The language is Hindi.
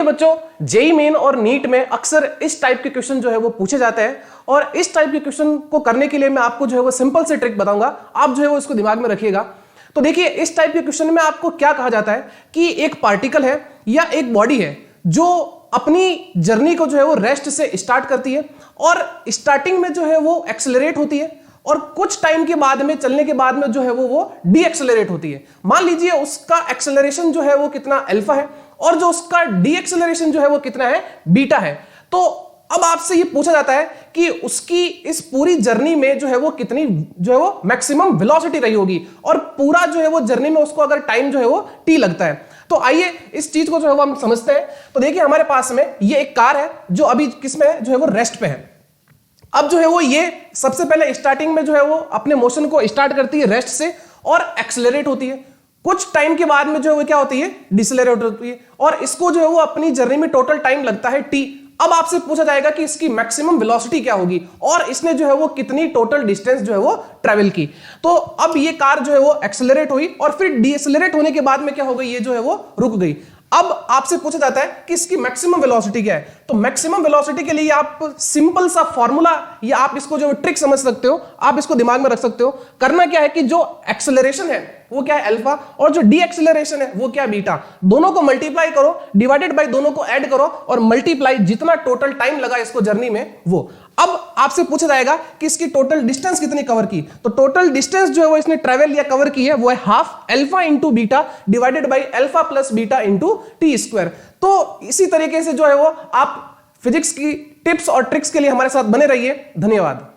बच्चों, जेई मेन और नीट में अक्सर इस टाइप के क्वेश्चन जो है वो पूछे जाते हैं और इस टाइप के क्वेश्चन को करने के लिए मैं आपको जो है वो सिंपल से ट्रिक बताऊंगा। आप जो है वो इसको दिमाग में रखिएगा। तो देखिए, इस टाइप के क्वेश्चन में आपको क्या कहा जाता है कि एक पार्टिकल है या एक बॉडी है जो अपनी जर्नी को जो है वो रेस्ट से स्टार्ट करती है और स्टार्टिंग में जो है वो एक्सेलरेट होती है और कुछ टाइम के बाद में, चलने के बाद में जो है वो डी एक्सेलरेट होती है। मान लीजिए उसका एक्सेलरेशन जो है वो कितना अल्फा है और जो उसका डी एक्सेलरेशन जो है वो कितना है, बीटा है। तो अब आपसे ये पूछा जाता है कि उसकी इस पूरी जर्नी में जो है वो कितनी जो है वो मैक्सिमम वेलोसिटी रही होगी और पूरा जो है वो जर्नी में उसको अगर टाइम जो है वो टी लगता है। तो आइए इस चीज को जो है वो हम समझते हैं। तो देखिए, हमारे पास में ये एक कार है जो अभी किसमें है, जो है वो रेस्ट पे है। अब जो है वो ये सबसे पहले स्टार्टिंग में जो है वो अपने मोशन को स्टार्ट करती है रेस्ट से और एक्सेलरेट होती है। कुछ टाइम के बाद में जो है वो क्या होती है, डिसेलरेट होती है और इसको जो है वो अपनी जर्नी में टोटल टाइम लगता है टी। अब आपसे पूछा जाएगा कि इसकी मैक्सिमम वेलोसिटी क्या होगी और इसने जो है वो कितनी टोटल डिस्टेंस जो है वो ट्रेवल की। तो अब ये कार जो है वो एक्सेलरेट हुई और फिर डीएक्सेलरेट होने के बाद में क्या हो गई, ये जो है वो रुक गई। अब आपसे पूछा जाता है कि इसकी मैक्सिमम वेलोसिटी क्या है। तो मैक्सिमम वेलोसिटी के लिए आप सिंपल सा फॉर्मूला या आप इसको जो ट्रिक समझ सकते हो, आप इसको दिमाग में रख सकते हो। करना क्या है कि जो एक्सेलरेशन है वो क्या है, अल्फा, और जो डी एक्सेलरेशन है वो क्या है, बीटा। दोनों को मल्टीप्लाई करो, डिवाइडेड बाय दोनों को ऐड करो और मल्टीप्लाई जितना टोटल टाइम लगा इसको जर्नी में वो। अब आपसे पूछा जाएगा कि इसकी टोटल डिस्टेंस कितनी कवर की। तो टोटल डिस्टेंस जो है वो इसने ट्रेवल या कवर की है वो है half alpha into beta divided by alpha plus beta into T square. तो इसी तरीके से जो है वो आप फिजिक्स की टिप्स और ट्रिक्स के लिए हमारे साथ बने रहिए। धन्यवाद।